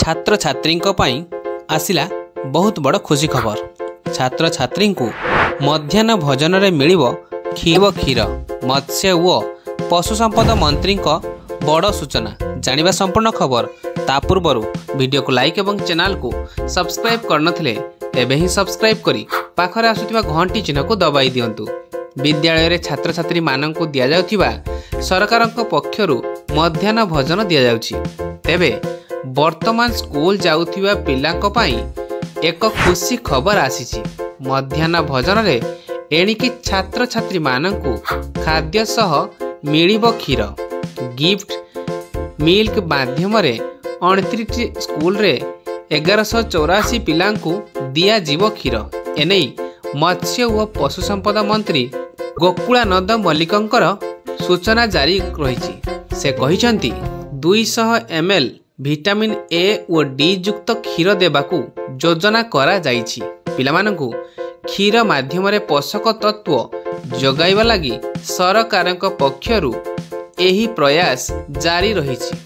छात्र छात्री आसिला बहुत बड़ खुशी खबर। छात्र छात्री मध्याह्न भोजन रे मिलिबो क्षीर मत्स्य व पशु संपद मंत्री बड़ सूचना। जानिबा संपूर्ण खबर ता पूर्व वीडियो को लाइक एवं चैनल को सब्सक्राइब करनथिले एबे ही सब्सक्राइब करी पाखरे आसुथिबा घंटी चिन्ह को दबाई दियंतु। विद्यालय रे छात्र छात्री माननकु दिया जाउथिबा सरकारक पक्षरु मध्याह्न भोजन दिया जाउछि। तेबे वर्तमान स्कूल जाउथिबा पिलांक पई एक खुशी खबर आसीछि। मध्याह्न भोजन रे एणिकी छात्र छात्री माननकु खाद्य सह मिलिबो क्षीर गिफ्ट मिल्क माध्यम रे 29 स्कूल रे 1184 पिलांकु दिया जीव क्षीर। एनै मत्स्य व पशु संपद मंत्री गोकुलानंद मल्लिकंकर सूचना जारी रही। से कहिसंती 200 ml विटामिन ए और डी युक्त क्षीर देबाकू योजना करा जाइछि। पिलामानंकु क्षीर माध्यम रे पोषक तत्व जोगाइबा लागि सरकारक पक्षरु एही प्रयास जारी रहिछि।